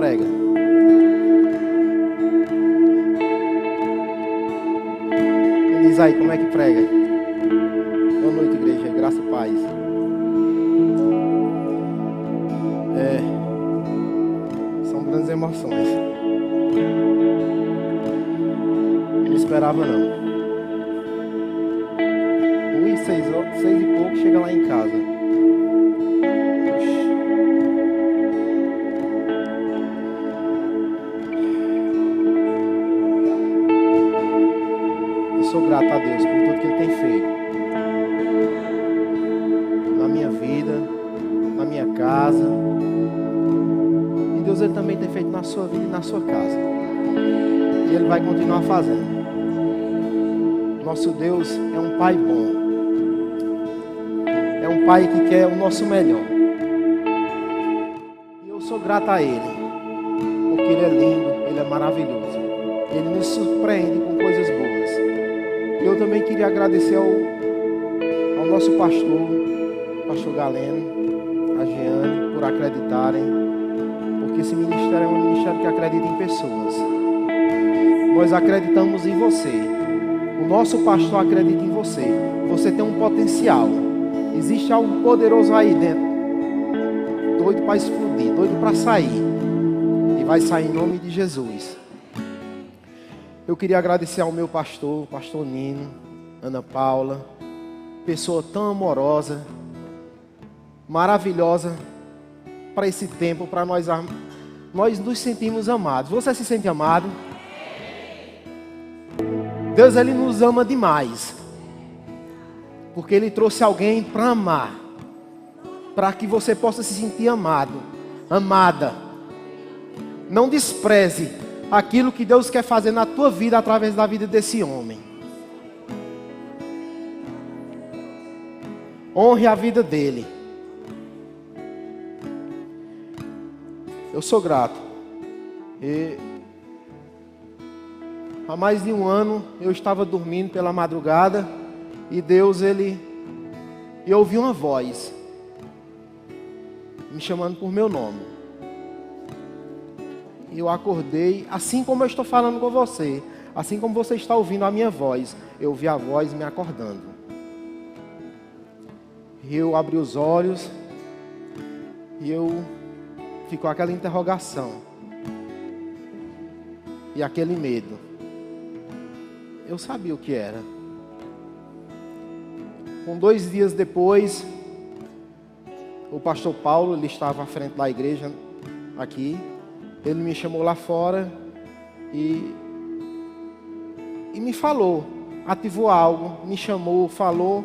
Prega. Me diz aí como é que prega. Boa noite, igreja. Graça e paz. São grandes emoções. Não esperava não. 6 e pouco chega lá em casa. Eu sou grato a Deus por tudo que Ele tem feito na minha vida, na minha casa. E Deus Ele também tem feito na sua vida e na sua casa. E Ele vai continuar fazendo. Nosso Deus é um Pai bom. É um Pai que quer o nosso melhor. E eu sou grato a Ele, porque Ele é lindo, Ele é maravilhoso. Ele nos surpreende com coisas boas. E eu também queria agradecer ao nosso pastor Galeno, a Jeane, por acreditarem, porque esse ministério é um ministério que acredita em pessoas. Nós acreditamos em você. O nosso pastor acredita em você. Você tem um potencial. Existe algo poderoso aí dentro. Doido para explodir, doido para sair. E vai sair em nome de Jesus. Eu queria agradecer ao meu pastor Nino, Ana Paula. Pessoa tão amorosa, maravilhosa para esse tempo, para nós nos sentimos amados. Você se sente amado? Deus, Ele nos ama demais. Porque Ele trouxe alguém para amar. Para que você possa se sentir amado, amada. Não despreze aquilo que Deus quer fazer na tua vida através da vida desse homem. Honre a vida dele. Eu sou grato. Há mais de um ano eu estava dormindo pela madrugada e Deus, eu ouvi uma voz me chamando por meu nome. E eu acordei, assim como eu estou falando com você, assim como você está ouvindo a minha voz, eu ouvi a voz me acordando. E eu abri os olhos e ficou aquela interrogação e aquele medo. Eu sabia o que era. Com 2 dias depois, o pastor Paulo, ele estava à frente da igreja aqui. Ele me chamou lá fora e me falou, ativou algo, me chamou, falou.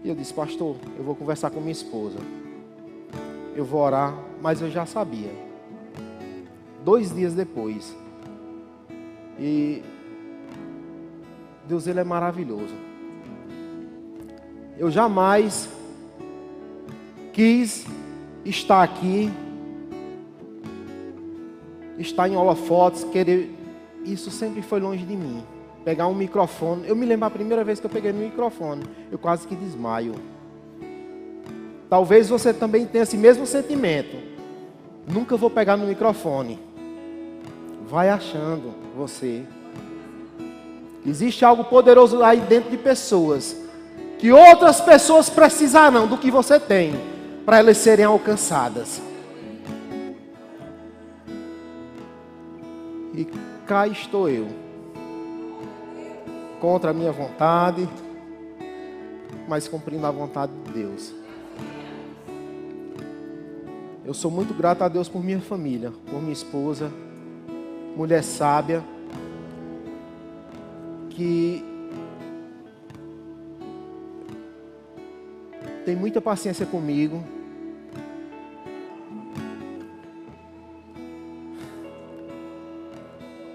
E eu disse, pastor, eu vou conversar com minha esposa. Eu vou orar, mas eu já sabia. 2 dias depois. E Deus, Ele é maravilhoso. Eu jamais quis estar aqui, estar em holofotes, querer. Isso sempre foi longe de mim. Pegar um microfone. Eu me lembro a primeira vez que eu peguei no microfone, eu quase que desmaio. Talvez você também tenha esse mesmo sentimento. Nunca vou pegar no microfone. Vai achando você. Existe algo poderoso aí dentro de pessoas, que outras pessoas precisarão do que você tem, para elas serem alcançadas. E cá estou eu, contra a minha vontade, mas cumprindo a vontade de Deus. Eu sou muito grato a Deus por minha família, por minha esposa, mulher sábia, que tem muita paciência comigo.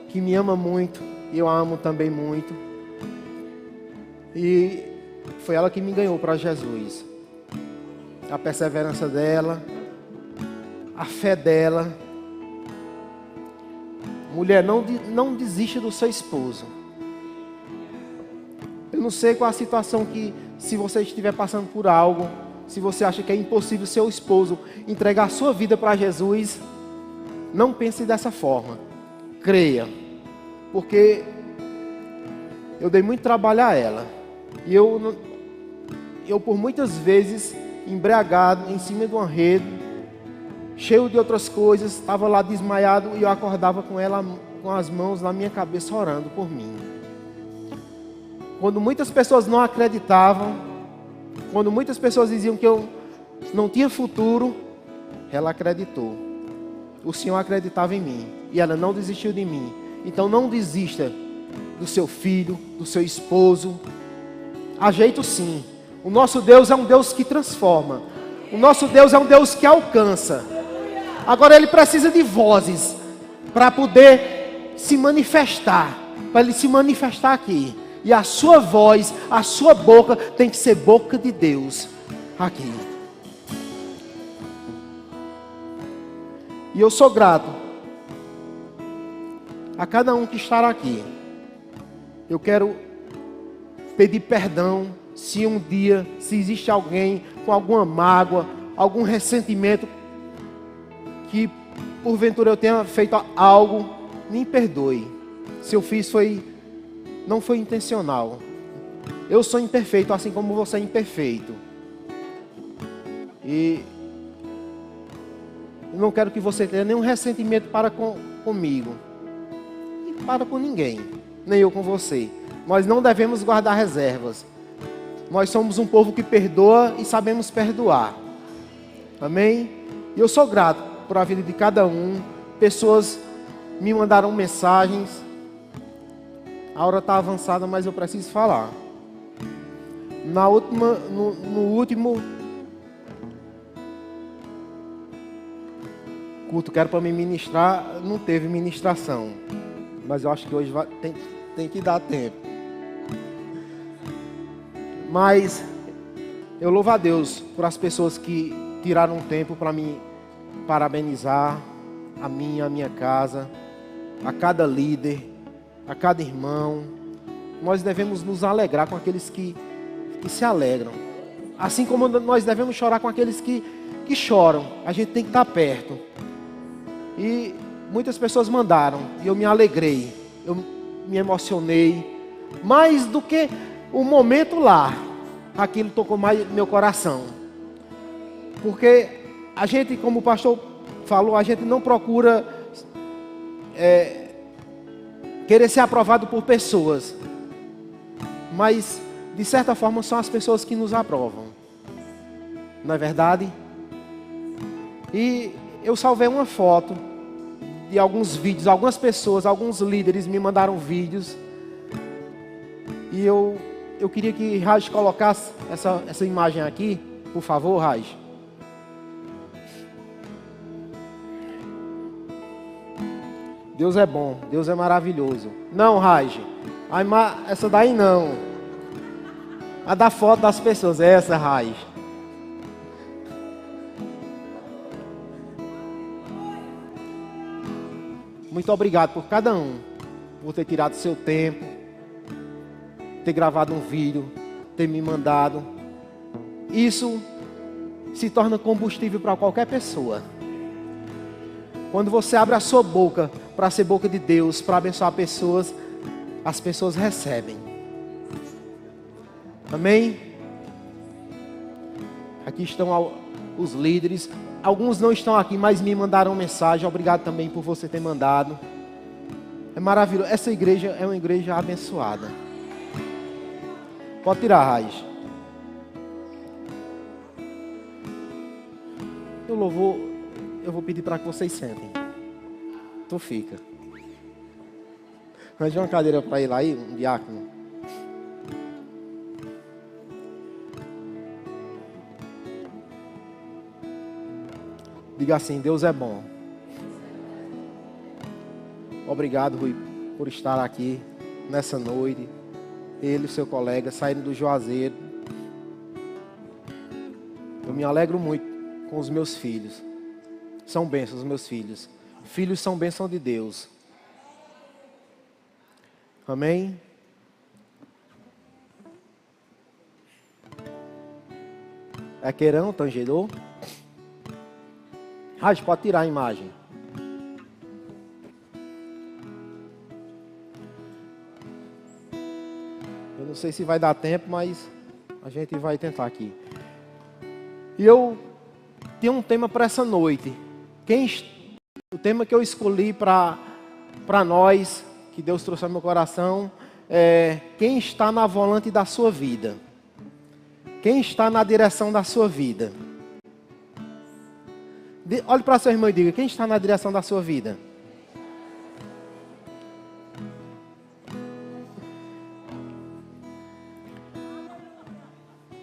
Que me ama muito, e eu a amo também muito. E foi ela que me ganhou para Jesus. A perseverança dela, a fé dela. Mulher, não desista do seu esposo. Eu não sei qual a situação que, se você estiver passando por algo, se você acha que é impossível seu esposo entregar a sua vida para Jesus, Não pense dessa forma. Creia. Porque eu dei muito trabalho a ela. E eu por muitas vezes, embriagado, em cima de uma rede, cheio de outras coisas, estava lá desmaiado e eu acordava com ela, com as mãos na minha cabeça, orando por mim. Quando muitas pessoas não acreditavam, quando muitas pessoas diziam que eu não tinha futuro, ela acreditou. O Senhor acreditava em mim e ela não desistiu de mim. Então não desista do seu filho, do seu esposo. Há jeito sim. O nosso Deus é um Deus que transforma. O nosso Deus é um Deus que alcança. Agora Ele precisa de vozes para poder se manifestar. Para Ele se manifestar aqui. E a sua voz, a sua boca tem que ser boca de Deus aqui. E eu sou grato a cada um que está aqui. Eu quero pedir perdão se um dia, se existe alguém com alguma mágoa, algum ressentimento, que porventura eu tenha feito algo, me perdoe. Se eu fiz não foi intencional. Eu sou imperfeito, assim como você é imperfeito. E eu não quero que você tenha nenhum ressentimento para comigo. E para com ninguém. Nem eu com você. Nós não devemos guardar reservas. Nós somos um povo que perdoa e sabemos perdoar. Amém? E eu sou grato por a vida de cada um. Pessoas me mandaram mensagens. A hora está avançada, mas eu preciso falar. No último culto que era para me ministrar, não teve ministração. Mas eu acho que hoje tem que dar tempo. Mas eu louvo a Deus por as pessoas que tiraram um tempo para me parabenizar, a minha casa, a cada líder, a cada irmão. Nós devemos nos alegrar com aqueles que se alegram. Assim como nós devemos chorar com aqueles que choram. A gente tem que estar perto. E muitas pessoas mandaram, e eu me alegrei, eu me emocionei. Mais do que o momento lá, aquilo tocou mais meu coração. Porque a gente, como o pastor falou, a gente não procura querer ser aprovado por pessoas. Mas, de certa forma, são as pessoas que nos aprovam. Não é verdade? E eu salvei uma foto de alguns vídeos, algumas pessoas, alguns líderes me mandaram vídeos. E eu queria que Raj colocasse essa imagem aqui, por favor, Raj. Deus é bom, Deus é maravilhoso. Não, Raj, essa daí não. A da foto das pessoas, essa, Raj. Muito obrigado por cada um, por ter tirado seu tempo, ter gravado um vídeo, ter me mandado. Isso se torna combustível para qualquer pessoa. Quando você abre a sua boca para ser boca de Deus, para abençoar pessoas, as pessoas recebem. Amém? Aqui estão os líderes. Alguns não estão aqui, mas me mandaram mensagem. Obrigado também por você ter mandado. É maravilhoso. Essa igreja é uma igreja abençoada. Pode tirar a raiz. Eu vou pedir para que vocês sentem. Tu fica. Arranja uma cadeira para ele aí, um diácono. Diga assim: Deus é bom. Obrigado, Rui, por estar aqui nessa noite. Ele e seu colega saindo do Juazeiro. Eu me alegro muito com os meus filhos. São bênçãos os meus filhos. Filhos são bênção de Deus. Amém? É Queirão, tangedor? Raj, pode tirar a imagem. Eu não sei se vai dar tempo, mas a gente vai tentar aqui. E eu tenho um tema para essa noite. O tema que eu escolhi para nós, que Deus trouxe ao meu coração, é: quem está na volante da sua vida? Quem está na direção da sua vida? Olhe para seu irmão e diga: quem está na direção da sua vida?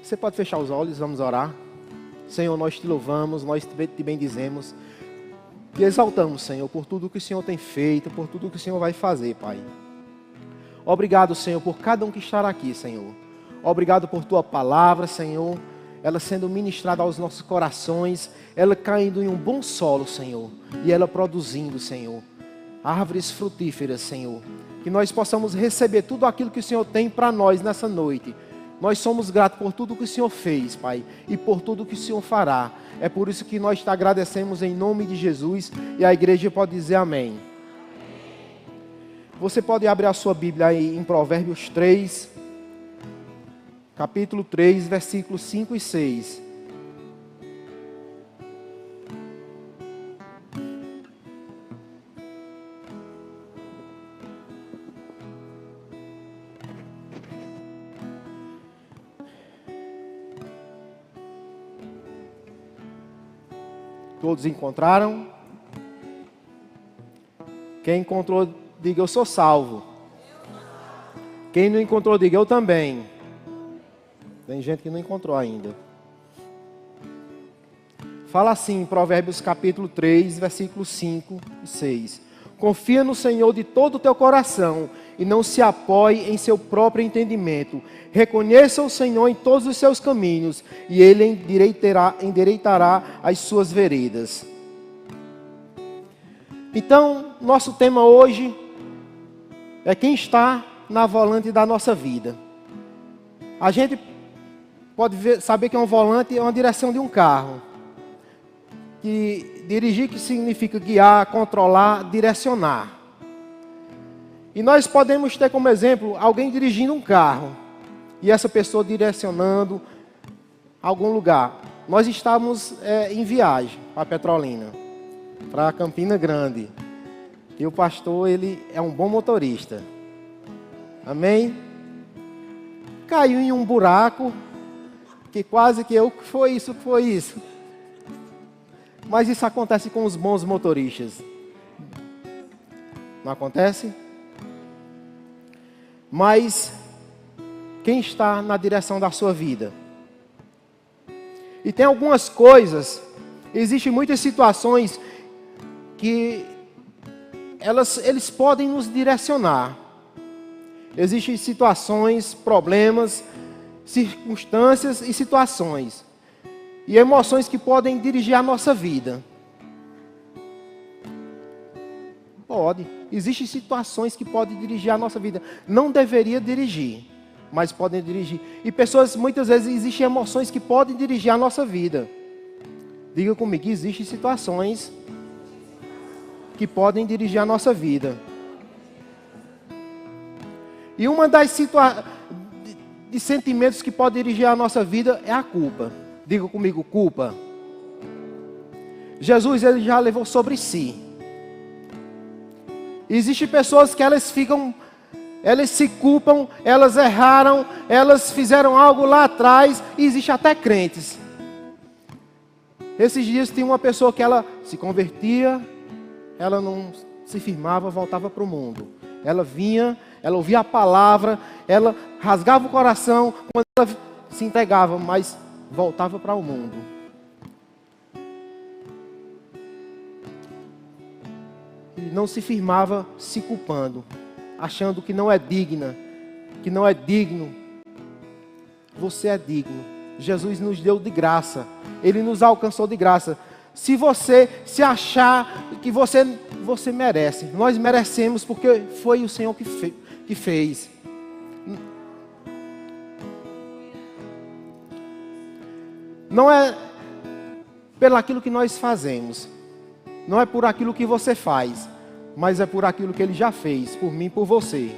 Você pode fechar os olhos, vamos orar. Senhor, nós te louvamos, nós te bendizemos. Te exaltamos, Senhor, por tudo que o Senhor tem feito, por tudo que o Senhor vai fazer, Pai. Obrigado, Senhor, por cada um que está aqui, Senhor. Obrigado por tua palavra, Senhor. Ela sendo ministrada aos nossos corações, ela caindo em um bom solo, Senhor. E ela produzindo, Senhor, árvores frutíferas, Senhor. Que nós possamos receber tudo aquilo que o Senhor tem para nós nessa noite. Nós somos gratos por tudo que o Senhor fez, Pai, e por tudo que o Senhor fará. É por isso que nós te agradecemos em nome de Jesus, e a igreja pode dizer amém. Você pode abrir a sua Bíblia aí em Provérbios 3, capítulo 3, versículos 5 e 6. Todos encontraram? Quem encontrou, diga: eu sou salvo. Quem não encontrou, diga: eu também. Tem gente que não encontrou ainda. Fala assim, Provérbios capítulo 3, versículos 5 e 6. Confia no Senhor de todo o teu coração e não se apoie em seu próprio entendimento. Reconheça o Senhor em todos os seus caminhos e Ele endireitará as suas veredas. Então, nosso tema hoje é quem está na volante da nossa vida. A gente pode saber que um volante é uma direção de um carro. Que dirigir que significa guiar, controlar, direcionar. E nós podemos ter como exemplo alguém dirigindo um carro e essa pessoa direcionando algum lugar. Nós estávamos em viagem para Petrolina, para Campina Grande. E o pastor, ele é um bom motorista. Amém? Caiu em um buraco que quase que eu, foi isso. Mas isso acontece com os bons motoristas. Não acontece? Mas quem está na direção da sua vida? E tem algumas coisas, existem muitas situações que eles podem nos direcionar. Existem situações, problemas, circunstâncias e situações. E emoções que podem dirigir a nossa vida. Pode. Existem situações que podem dirigir a nossa vida. Não deveria dirigir, mas podem dirigir. E pessoas, muitas vezes, existem emoções que podem dirigir a nossa vida. Diga comigo, existem situações que podem dirigir a nossa vida. E uma das de sentimentos que pode dirigir a nossa vida é a culpa. Diga comigo, culpa. Jesus, ele já levou sobre si. Existem pessoas que elas se culpam, elas erraram, elas fizeram algo lá atrás, e existe até crentes. Esses dias tinha uma pessoa que ela se convertia, ela não se firmava, voltava para o mundo. Ela vinha, ela ouvia a palavra, ela rasgava o coração, quando ela se entregava, mas voltava para o mundo. E não se firmava se culpando, achando que não é digna, que não é digno. Você é digno. Jesus nos deu de graça. Ele nos alcançou de graça. Se você se achar que você merece, nós merecemos porque foi o Senhor que fez. Não é pelo aquilo que nós fazemos, não é por aquilo que você faz, mas é por aquilo que Ele já fez, por mim e por você.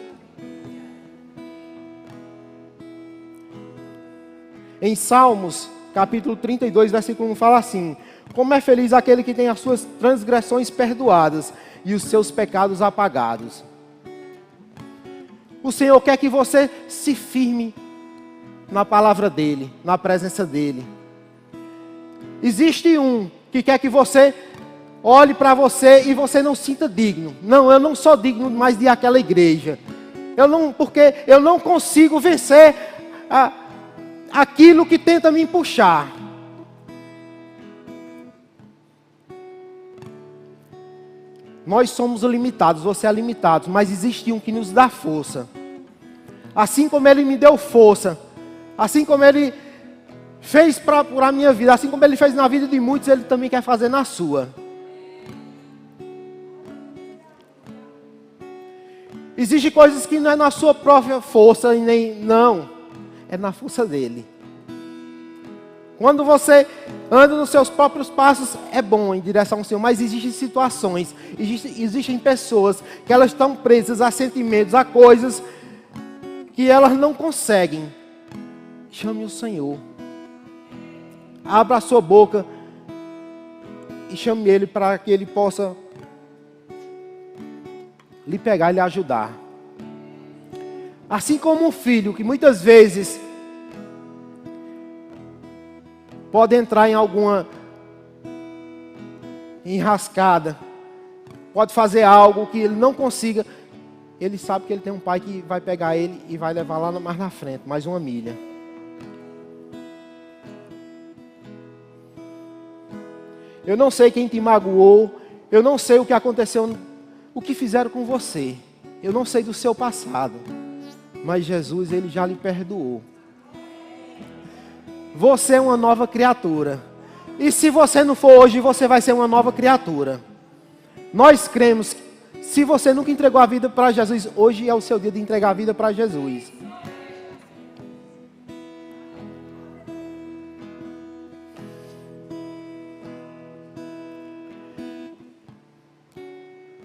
Em Salmos, capítulo 32, versículo 1, fala assim: como é feliz aquele que tem as suas transgressões perdoadas e os seus pecados apagados. O Senhor quer que você se firme na palavra dEle, na presença dEle. Existe um que quer que você olhe para você e você não sinta digno. Não, eu não sou digno mais de aquela igreja. Porque eu não consigo vencer aquilo que tenta me puxar. Nós somos limitados, você é limitado, mas existe um que nos dá força. Assim como Ele me deu força, assim como Ele fez para a minha vida, assim como Ele fez na vida de muitos, Ele também quer fazer na sua. Existem coisas que não é na sua própria força, não, é na força dEle. Quando você anda nos seus próprios passos, é bom em direção ao Senhor, mas existem situações, existem pessoas que elas estão presas a sentimentos, a coisas que elas não conseguem. Chame o Senhor. Abra a sua boca e chame Ele para que Ele possa lhe pegar e lhe ajudar. Assim como um filho que muitas vezes pode entrar em alguma enrascada, pode fazer algo que ele não consiga, ele sabe que ele tem um pai que vai pegar ele e vai levar lá mais na frente, mais uma milha. Eu não sei quem te magoou, eu não sei o que aconteceu, o que fizeram com você, eu não sei do seu passado, mas Jesus, Ele já lhe perdoou. Você é uma nova criatura. E se você não for hoje, você vai ser uma nova criatura. Nós cremos que se você nunca entregou a vida para Jesus, hoje é o seu dia de entregar a vida para Jesus.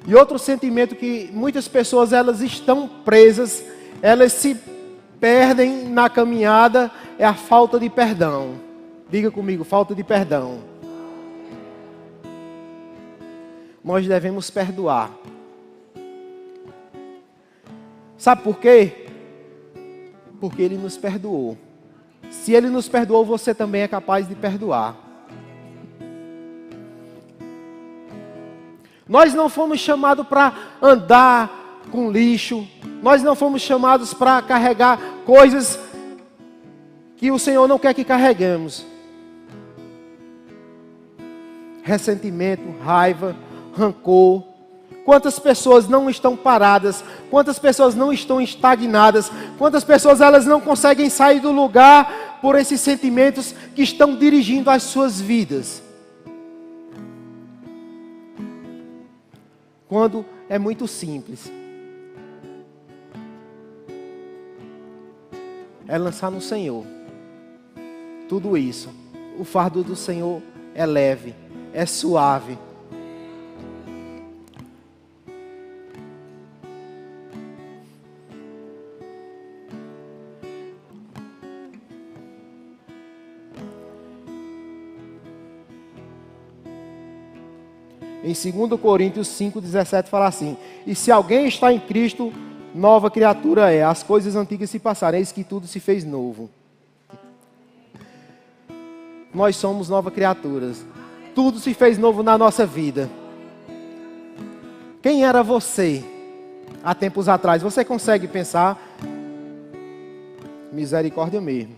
E outro sentimento que muitas pessoas elas estão presas, elas se perdem na caminhada, é a falta de perdão. Diga comigo, falta de perdão. Nós devemos perdoar. Sabe por quê? Porque Ele nos perdoou. Se Ele nos perdoou, você também é capaz de perdoar. Nós não fomos chamados para andar com lixo. Nós não fomos chamados para carregar coisas que o Senhor não quer que carreguemos. Ressentimento, raiva, rancor. Quantas pessoas não estão paradas? Quantas pessoas não estão estagnadas? Quantas pessoas elas não conseguem sair do lugar por esses sentimentos que estão dirigindo as suas vidas? Quando é muito simples. É lançar no Senhor. Tudo isso. O fardo do Senhor é leve, é suave. Em 2 Coríntios 5,17 fala assim: e se alguém está em Cristo, nova criatura é. As coisas antigas se passaram, eis que tudo se fez novo. Nós somos novas criaturas. Tudo se fez novo na nossa vida. Quem era você há tempos atrás? Você consegue pensar? Misericórdia mesmo.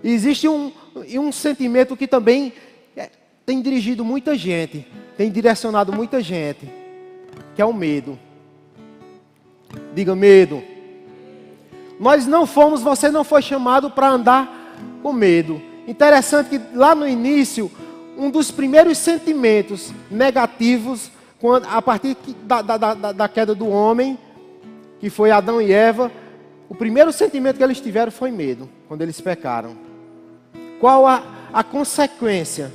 Existe um sentimento que também tem dirigido muita gente, tem direcionado muita gente, que é o medo. Diga medo. Nós não fomos, você não foi chamado para andar com medo. Interessante que lá no início, um dos primeiros sentimentos negativos, a partir da queda do homem, que foi Adão e Eva, o primeiro sentimento que eles tiveram foi medo, quando eles pecaram. Qual a consequência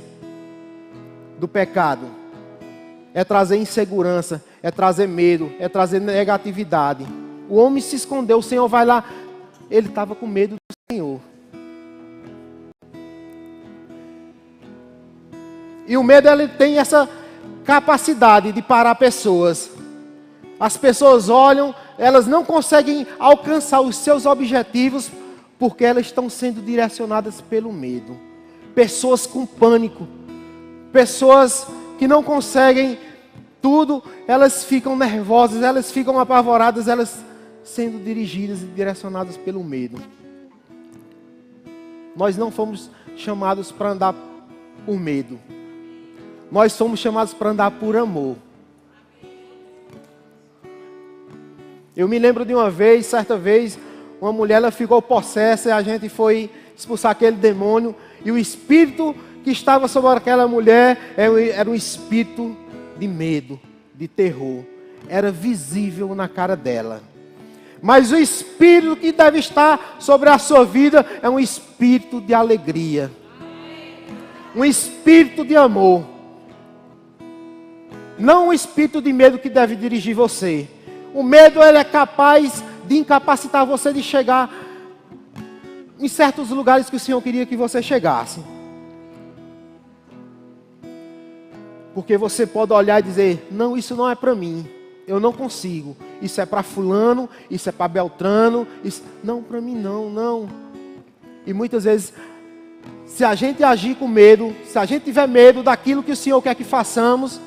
do pecado? É trazer insegurança, é trazer medo, é trazer negatividade. O homem se escondeu, o Senhor vai lá, ele estava com medo Senhor. E o medo, ele tem essa capacidade de parar pessoas. As pessoas olham, elas não conseguem alcançar os seus objetivos porque elas estão sendo direcionadas pelo medo. Pessoas com pânico, pessoas que não conseguem tudo, elas ficam nervosas, elas ficam apavoradas, elas sendo dirigidas e direcionadas pelo medo. Nós não fomos chamados para andar por medo. Nós somos chamados para andar por amor. Eu me lembro de uma vez, certa vez, uma mulher, ela ficou possessa, e a gente foi expulsar aquele demônio, e o espírito que estava sobre aquela mulher era um espírito de medo, de terror. Era visível na cara dela. Mas o espírito que deve estar sobre a sua vida é um espírito de alegria. Um espírito de amor. Não um espírito de medo que deve dirigir você. O medo, ele é capaz de incapacitar você de chegar em certos lugares que o Senhor queria que você chegasse. Porque você pode olhar e dizer, não, isso não é para mim. Eu não consigo. Isso é para fulano, isso é para Beltrano. Isso... Não, para mim não. E muitas vezes, se a gente agir com medo, se a gente tiver medo daquilo que o Senhor quer que façamos,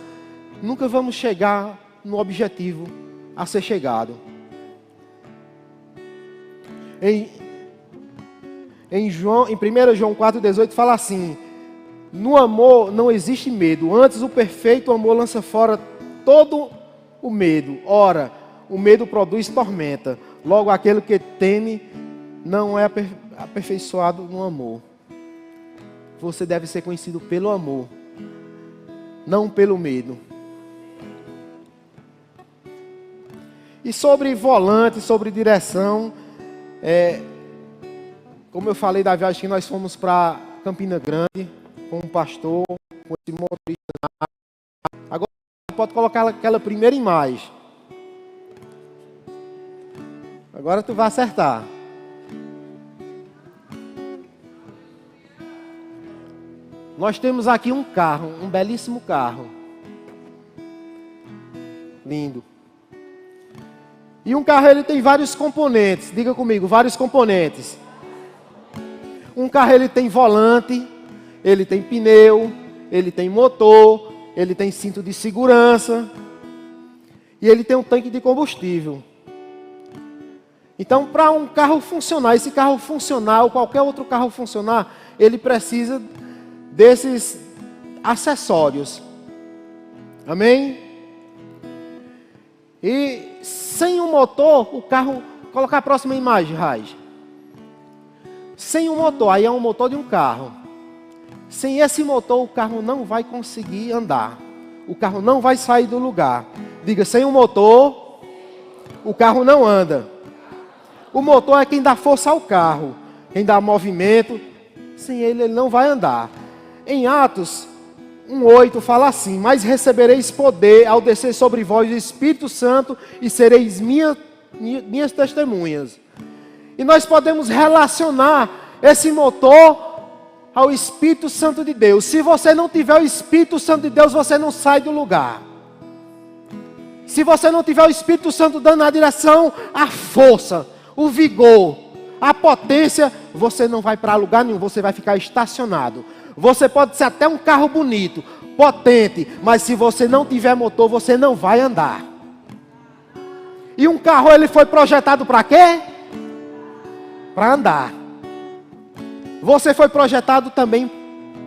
nunca vamos chegar no objetivo a ser chegado. Em 1 João 4,18 fala assim: no amor não existe medo, antes o perfeito amor lança fora todo o medo. Ora, o medo produz tormenta. Logo, aquele que teme não é aperfeiçoado no amor. Você deve ser conhecido pelo amor, não pelo medo. E sobre volante, sobre direção, como eu falei da viagem que nós fomos para Campina Grande, com um pastor, com esse motorista. Agora pode colocar aquela primeira imagem. Agora tu vai acertar. Nós temos aqui um carro, um belíssimo carro. Lindo. E um carro, ele tem vários componentes. Diga comigo, vários componentes. Um carro, ele tem volante, ele tem pneu, ele tem motor, ele tem cinto de segurança e ele tem um tanque de combustível. Então, para um carro funcionar, esse carro funcionar ou qualquer outro carro funcionar, ele precisa desses acessórios. Amém? E sem um motor, o carro... Colocar a próxima imagem, Raj. Sem um motor, aí é um motor de um carro. Sem esse motor, o carro não vai conseguir andar. O carro não vai sair do lugar. Diga, sem um motor, o carro não anda. O motor é quem dá força ao carro, quem dá movimento. Sem ele, ele não vai andar. Em Atos 1:8 fala assim: mas recebereis poder ao descer sobre vós o Espírito Santo e sereis minhas testemunhas. E nós podemos relacionar esse motor ao Espírito Santo de Deus. Se você não tiver o Espírito Santo de Deus, você não sai do lugar. Se você não tiver o Espírito Santo dando a direção, a força, o vigor, a potência, você não vai para lugar nenhum, você vai ficar estacionado. Você pode ser até um carro bonito, potente, mas se você não tiver motor, você não vai andar. E um carro, ele foi projetado para quê? Para andar. Você foi projetado também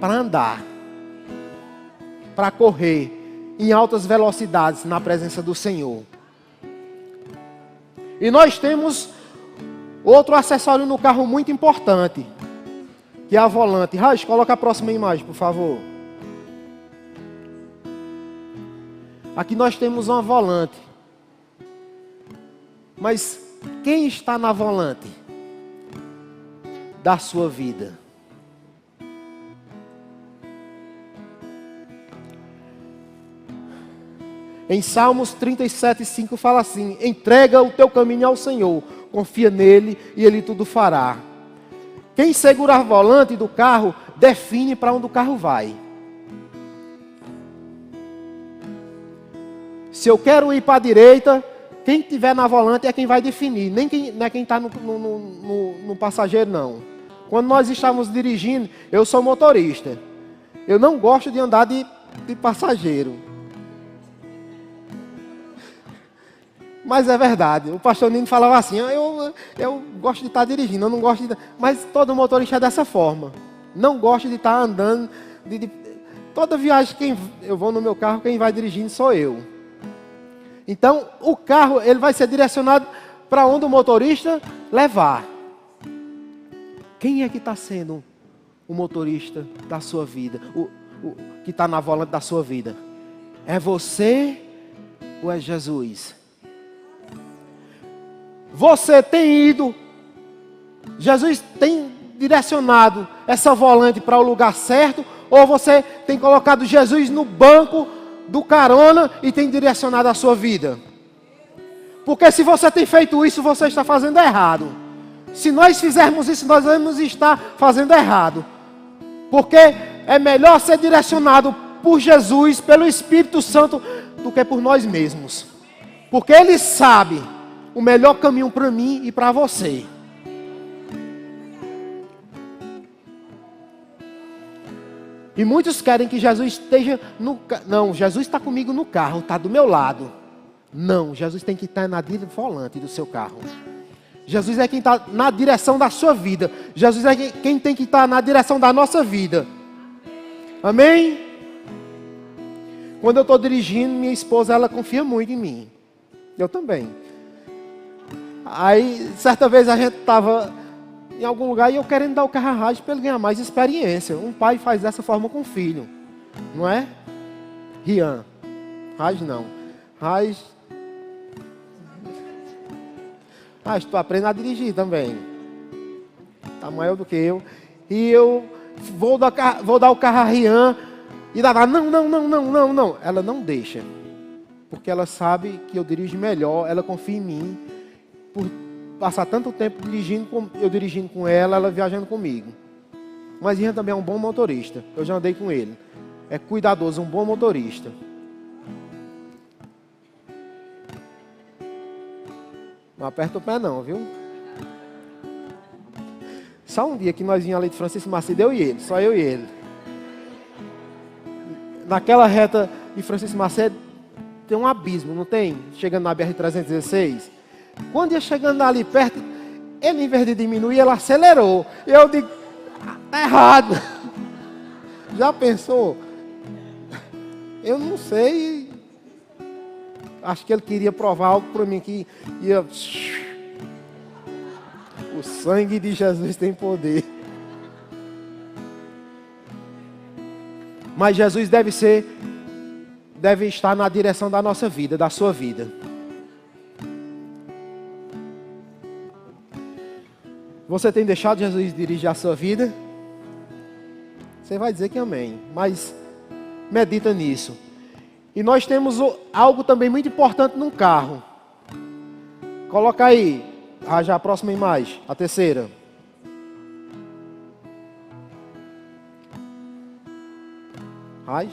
para andar, para correr em altas velocidades na presença do Senhor. E nós temos outro acessório no carro muito importante, que é a volante. Raj, coloca a próxima imagem, por favor. Aqui nós temos uma volante. Mas quem está na volante da sua vida? Em Salmos 37:5 fala assim: entrega o teu caminho ao Senhor, confia nele e ele tudo fará. Quem segura o volante do carro define para onde o carro vai. Se eu quero ir para a direita, quem estiver na volante é quem vai definir, não é quem está no passageiro, não. Quando nós estávamos dirigindo, eu sou motorista. Eu não gosto de andar de passageiro. Mas é verdade. O pastor Nino falava assim, eu gosto de estar dirigindo, eu não gosto de... Mas todo motorista é dessa forma. Não gosto de estar andando. Toda viagem, eu vou no meu carro, quem vai dirigindo sou eu. Então, o carro ele vai ser direcionado para onde o motorista levar. Quem é que está sendo o motorista da sua vida? O que está na volante da sua vida? É você ou é Jesus? Você tem ido, Jesus tem direcionado essa volante para o lugar certo, ou você tem colocado Jesus no banco do carona e tem direcionado a sua vida? Porque se você tem feito isso, você está fazendo errado. Se nós fizermos isso, nós vamos estar fazendo errado. Porque é melhor ser direcionado por Jesus, pelo Espírito Santo, do que por nós mesmos. Porque Ele sabe o melhor caminho para mim e para você. E muitos querem que Jesus esteja no carro. Não, Jesus está comigo no carro, está do meu lado. Não, Jesus tem que estar na volante do seu carro. Jesus é quem está na direção da sua vida. Jesus é quem tem que estar na direção da nossa vida. Amém? Quando eu estou dirigindo, minha esposa, ela confia muito em mim. Eu também. Aí, certa vez a gente estava em algum lugar e eu querendo dar o carro a Raj para ele ganhar mais experiência. Um pai faz dessa forma com o filho. Não é? Rian. Raj não. Raj, tu aprende a dirigir também. Está maior do que eu. E eu vou dar o carro a Rian. E ela não. Ela não deixa. Porque ela sabe que eu dirijo melhor. Ela confia em mim. Por passar tanto tempo eu dirigindo com ela, ela viajando comigo. Mas Rian também é um bom motorista. Eu já andei com ele. É cuidadoso, um bom motorista. Não aperta o pé não, viu? Só um dia que nós vinhamos ali de Francisco Macedo, eu e ele, só eu e ele. Naquela reta de Francisco Macedo, tem um abismo, não tem? Chegando na BR-316. Quando ia chegando ali perto, ele em vez de diminuir, ele acelerou. Eu digo, tá errado. Já pensou? Eu não sei. Acho que ele queria provar algo para mim que ia... O sangue de Jesus tem poder. Mas Jesus deve estar na direção da nossa vida, da sua vida. Você tem deixado Jesus dirigir a sua vida? Você vai dizer que amém. Mas medita nisso. E nós temos algo também muito importante num carro. Coloca aí, já a próxima imagem, a terceira. Raj.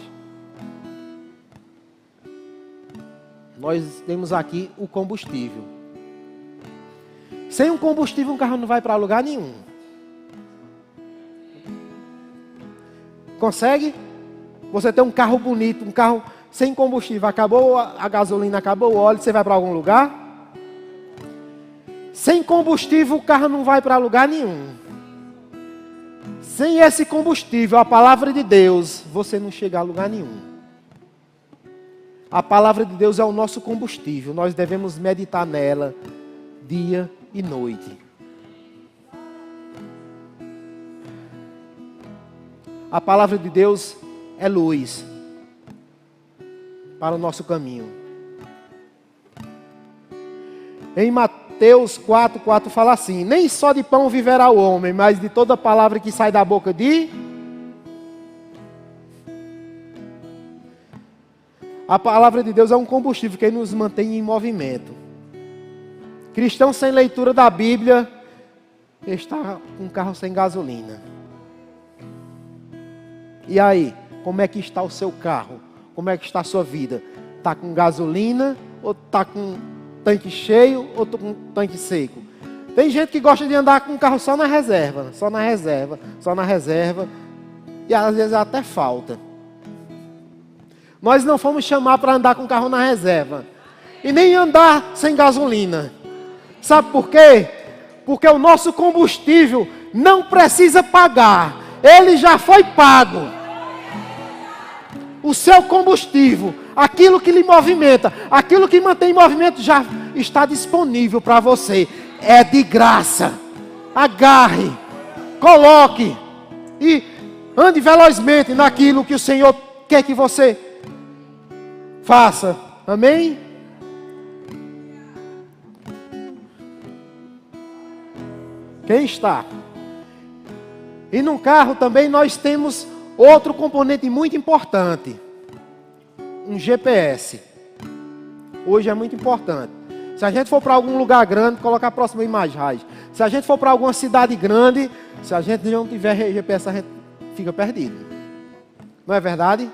Nós temos aqui o combustível. Sem um combustível, um carro não vai para lugar nenhum. Consegue? Você tem um carro bonito, um carro sem combustível, acabou a gasolina, acabou o óleo, você vai para algum lugar? Sem combustível, o carro não vai para lugar nenhum. Sem esse combustível, a palavra de Deus, você não chega a lugar nenhum. A palavra de Deus é o nosso combustível. Nós devemos meditar nela dia e noite. A palavra de Deus é luz para o nosso caminho. Em Mateus 4:4 fala assim: nem só de pão viverá o homem, mas de toda palavra que sai da boca de... A palavra de Deus é um combustível que nos mantém em movimento. Cristão sem leitura da Bíblia está com um carro sem gasolina. E aí, como é que está o seu carro? Como é que está a sua vida? Está com gasolina ou está com tanque cheio ou está com tanque seco? Tem gente que gosta de andar com o carro só na reserva, só na reserva, só na reserva. E às vezes até falta. Nós não fomos chamar para andar com o carro na reserva. E nem andar sem gasolina. Sabe por quê? Porque o nosso combustível não precisa pagar. Ele já foi pago. O seu combustível, aquilo que lhe movimenta, aquilo que mantém em movimento já está disponível para você. É de graça. Agarre, coloque e ande velozmente naquilo que o Senhor quer que você faça. Amém? Quem está? E no carro também nós temos outro componente muito importante. Um GPS. Hoje é muito importante. Se a gente for para algum lugar grande, colocar a próxima imagem, Raiz. Se a gente for para alguma cidade grande, se a gente não tiver GPS, a gente fica perdido. Não é verdade?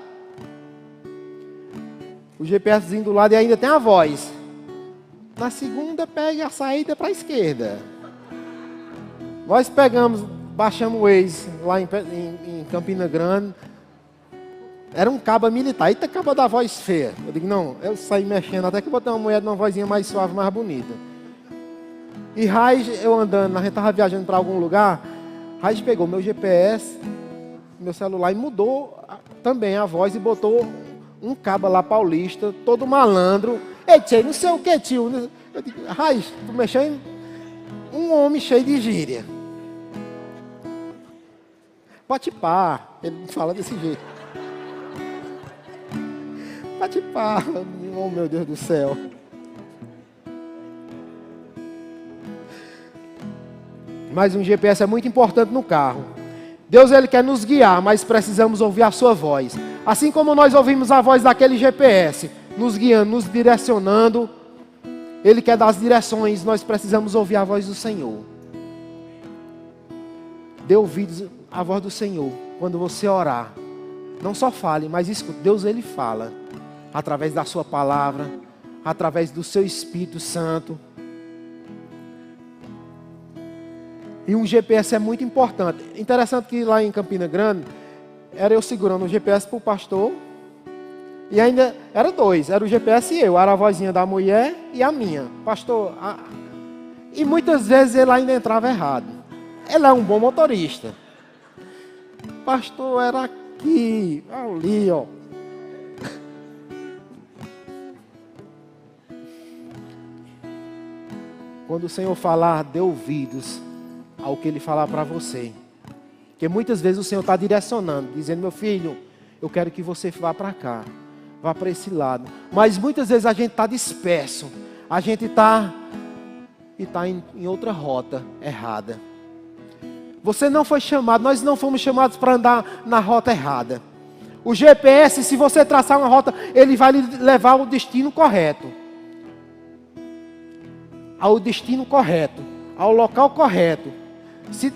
O GPSzinho do lado e ainda tem a voz. Na segunda, pegue a saída para a esquerda. Nós pegamos, baixamos o Waze lá em Campina Grande. Era um cabo militar. Eita, cabo da voz feia. Eu digo, não, eu saí mexendo até que botei uma mulher numa vozinha mais suave, mais bonita. E Raiz, eu andando, a gente estava viajando para algum lugar. Raiz pegou meu GPS, meu celular e mudou também a voz e botou um cabo lá paulista, todo malandro. Ei, tio, não sei o que, tio. Eu digo, Raiz, tu mexeu em um homem cheio de gíria. Pode pá, ele fala desse jeito. Pode pá, oh meu Deus do céu. Mas um GPS é muito importante no carro. Deus, Ele quer nos guiar, mas precisamos ouvir a sua voz. Assim como nós ouvimos a voz daquele GPS, nos guiando, nos direcionando. Ele quer dar as direções, nós precisamos ouvir a voz do Senhor. Dê ouvidos à voz do Senhor quando você orar. Não só fale, mas escute. Deus, Ele fala através da sua palavra, através do seu Espírito Santo. E um GPS é muito importante. Interessante que lá em Campina Grande, era eu segurando o GPS para o pastor. E ainda era dois, era o GPS e eu, era a vozinha da mulher e a minha. Pastor, e muitas vezes ele ainda entrava errado. Ele é um bom motorista. Pastor, era aqui, ali, ó. Quando o Senhor falar, dê ouvidos ao que Ele falar para você. Porque muitas vezes o Senhor está direcionando, dizendo, meu filho, eu quero que você vá para cá. Vá para esse lado. Mas muitas vezes a gente está disperso. A gente está em outra rota errada. Você não foi chamado, nós não fomos chamados para andar na rota errada. O GPS, se você traçar uma rota, ele vai lhe levar ao destino correto. Ao destino correto. Ao local correto. Se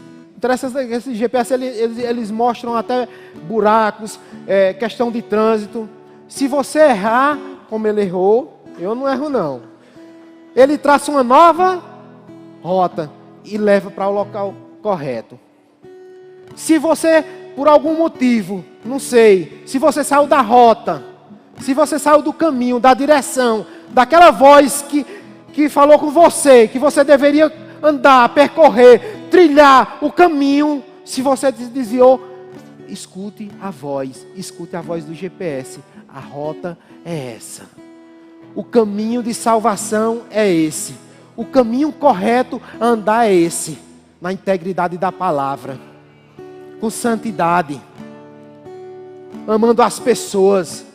esses GPS, eles mostram até buracos, questão de trânsito. Se você errar, como ele errou, eu não erro não. Ele traça uma nova rota e leva para o local correto. Se você, por algum motivo, não sei, se você saiu da rota, se você saiu do caminho, da direção, daquela voz que falou com você, que você deveria andar, percorrer, trilhar o caminho, se você desviou, escute a voz do GPS. A rota é essa. O caminho de salvação é esse. O caminho correto a andar é esse. Na integridade da palavra. Com santidade. Amando as pessoas.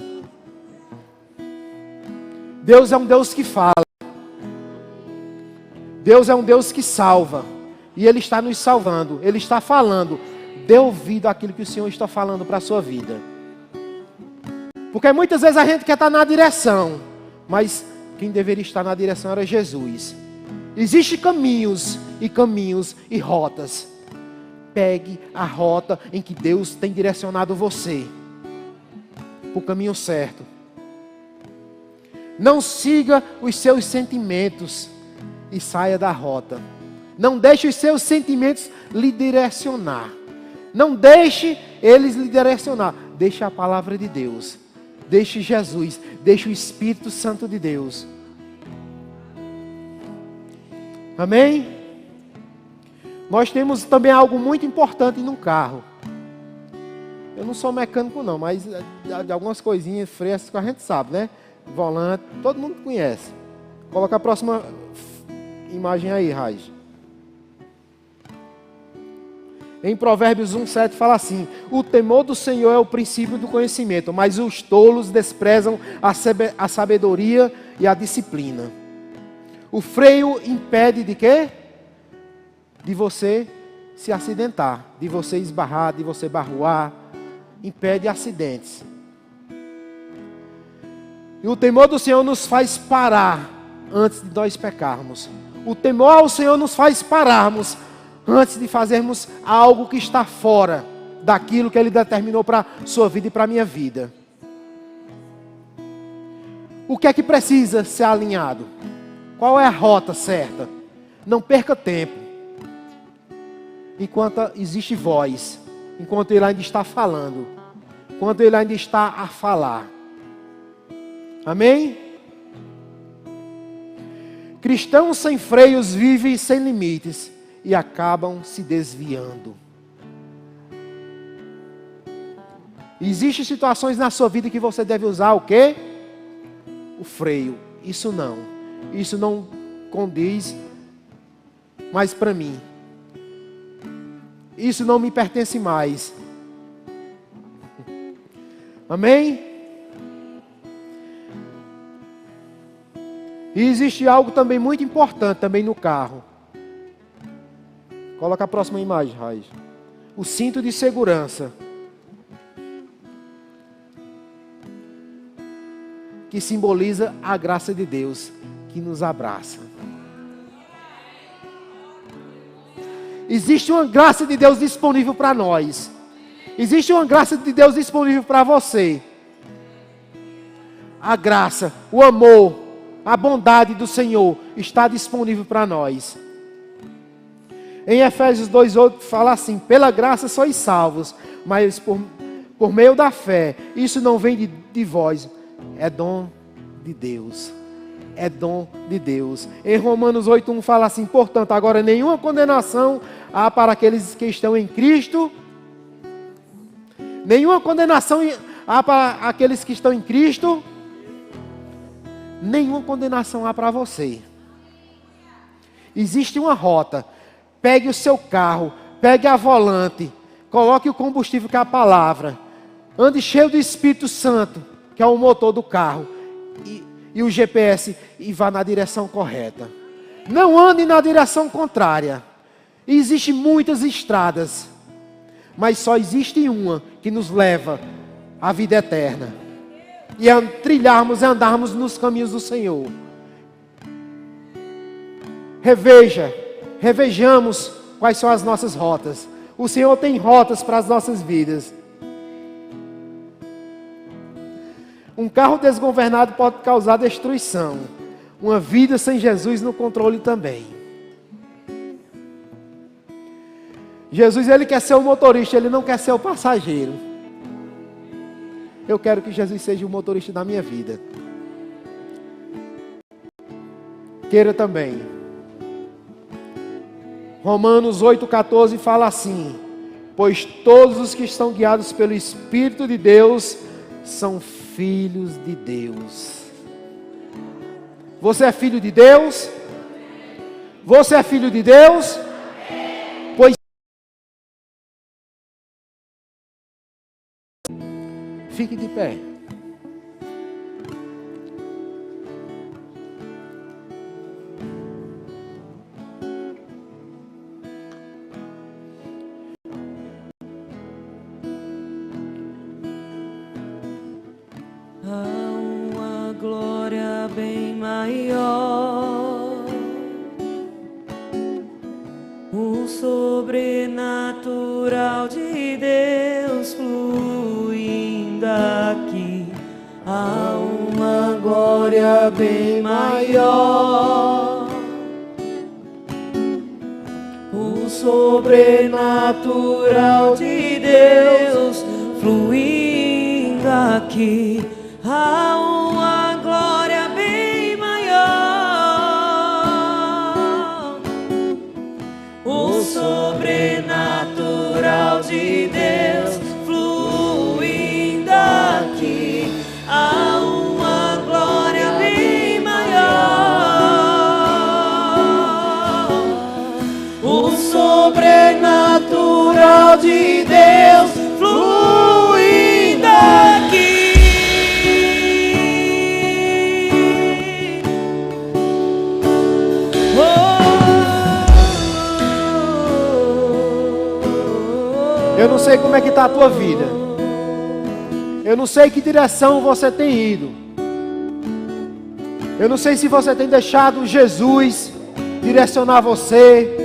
Deus é um Deus que fala. Deus é um Deus que salva. E Ele está nos salvando. Ele está falando. Dê ouvido àquilo que o Senhor está falando para a sua vida. Porque muitas vezes a gente quer estar na direção, mas quem deveria estar na direção era Jesus. Existem caminhos e rotas. Pegue a rota em que Deus tem direcionado você para o caminho certo. Não siga os seus sentimentos e saia da rota. Não deixe os seus sentimentos lhe direcionar. Não deixe eles lhe direcionar. Deixe a palavra de Deus. Deixe Jesus. Deixe o Espírito Santo de Deus. Amém? Nós temos também algo muito importante no carro. Eu não sou mecânico não, mas de algumas coisinhas frescas que a gente sabe, né? Volante, todo mundo conhece. Coloca a próxima imagem aí, Raiz. Em Provérbios 1:7 fala assim: o temor do Senhor é o princípio do conhecimento, mas os tolos desprezam a sabedoria e a disciplina. O freio impede de quê? De você se acidentar, de você esbarrar, de você barruar. Impede acidentes. E o temor do Senhor nos faz parar antes de nós pecarmos. O temor ao Senhor nos faz pararmos antes de fazermos algo que está fora daquilo que Ele determinou para a sua vida e para a minha vida. O que é que precisa ser alinhado? Qual é a rota certa? Não perca tempo. Enquanto existe voz, enquanto Ele ainda está falando, enquanto Ele ainda está a falar. Amém? Cristãos sem freios vivem sem limites e acabam se desviando. Existem situações na sua vida que você deve usar o quê? O freio. Isso não condiz mais para mim. Isso não me pertence mais. Amém? E existe algo também muito importante também no carro. Coloca a próxima imagem, Raiz. O cinto de segurança. Que simboliza a graça de Deus que nos abraça. Existe uma graça de Deus disponível para nós. Existe uma graça de Deus disponível para você. A graça, o amor, a bondade do Senhor está disponível para nós. Em Efésios 2:8 fala assim: pela graça sois salvos, mas por meio da fé. Isso não vem de vós, é dom de Deus. É dom de Deus. Em Romanos 8:1 fala assim: portanto, agora nenhuma condenação há para aqueles que estão em Cristo. Nenhuma condenação há para aqueles que estão em Cristo. Nenhuma condenação há para você. Existe uma rota. Pegue o seu carro, pegue a volante, coloque o combustível que é a palavra. Ande cheio do Espírito Santo, que é o motor do carro. E o GPS, e vá na direção correta. Não ande na direção contrária. Existem muitas estradas, mas só existe uma que nos leva à vida eterna. E a trilharmos e andarmos nos caminhos do Senhor. Revejamos quais são as nossas rotas. O Senhor tem rotas para as nossas vidas. Um carro desgovernado pode causar destruição. Uma vida sem Jesus no controle também. Jesus, Ele quer ser o motorista, Ele não quer ser o passageiro. Eu quero que Jesus seja o motorista da minha vida. Queira também. Romanos 8:14 fala assim: pois todos os que estão guiados pelo Espírito de Deus são filhos de Deus. Você é filho de Deus? Você é filho de Deus? Pois fique de pé. Há uma glória bem maior glória bem maior. O sobrenatural de Deus fluindo aqui. Há uma glória bem maior. O sobrenatural de Deus fluindo aqui. Há uma glória bem maior. O sobrenatural de Deus fluindo aqui. Eu não sei como é que está a tua vida. Eu não sei que direção você tem ido. Eu não sei se você tem deixado Jesus direcionar você,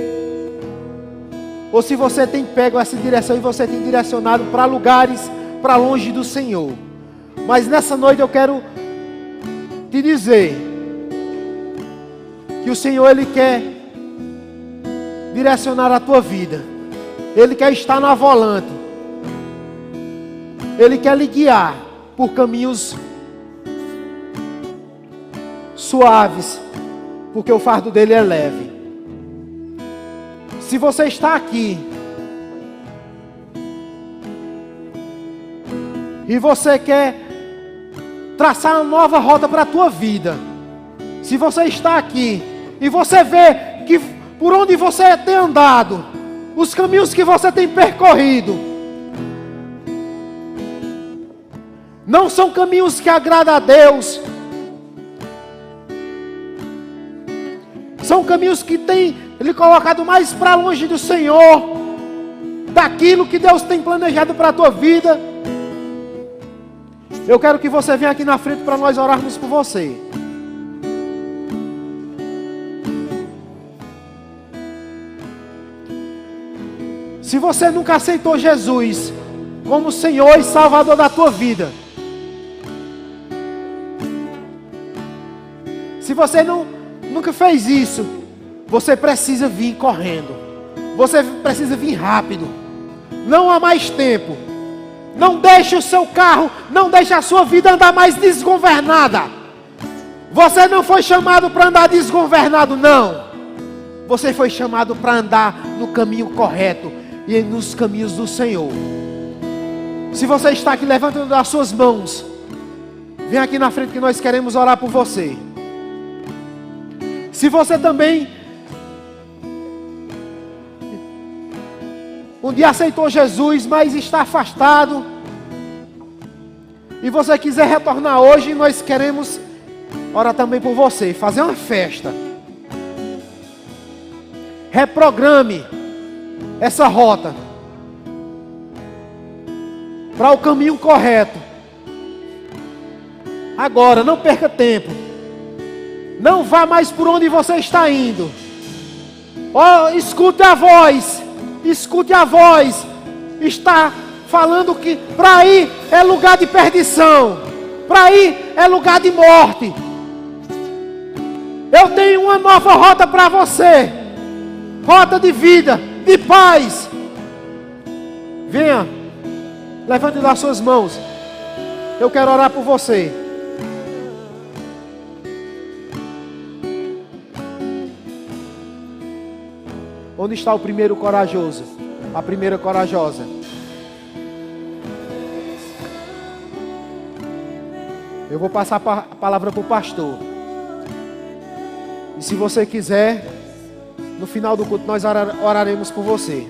ou se você tem pego essa direção e você tem direcionado para lugares para longe do Senhor. Mas nessa noite eu quero te dizer que o Senhor, Ele quer direcionar a tua vida. Ele quer estar na volante. Ele quer lhe guiar por caminhos suaves, porque o fardo dele é leve. Se você está aqui e você quer traçar uma nova rota para a tua vida, se você está aqui e você vê que por onde você tem andado, os caminhos que você tem percorrido, não são caminhos que agradam a Deus, são caminhos que tem lhe colocado mais para longe do Senhor, daquilo que Deus tem planejado para a tua vida. Eu quero que você venha aqui na frente para nós orarmos por você. Se você nunca aceitou Jesus como Senhor e Salvador da tua vida, se você nunca fez isso, você precisa vir correndo. Você precisa vir rápido. Não há mais tempo. Não deixe o seu carro, não deixe a sua vida andar mais desgovernada. Você não foi chamado para andar desgovernado, não. Você foi chamado para andar no caminho correto e nos caminhos do Senhor. Se você está aqui, levantando as suas mãos, vem aqui na frente que nós queremos orar por você. Se você também um dia aceitou Jesus, mas está afastado, e você quiser retornar hoje, nós queremos orar também por você, fazer uma festa. Reprograme essa rota para o caminho correto. Agora, não perca tempo. Não vá mais por onde você está indo. Escute a voz. Escute a voz. Está falando que para aí é lugar de perdição. Para aí é lugar de morte. Eu tenho uma nova rota para você. Rota de vida, de paz. Venha. Levante as suas mãos. Eu quero orar por você. Onde está o primeiro corajoso? A primeira corajosa? Eu vou passar a palavra para o pastor. E se você quiser, no final do culto nós oraremos por você.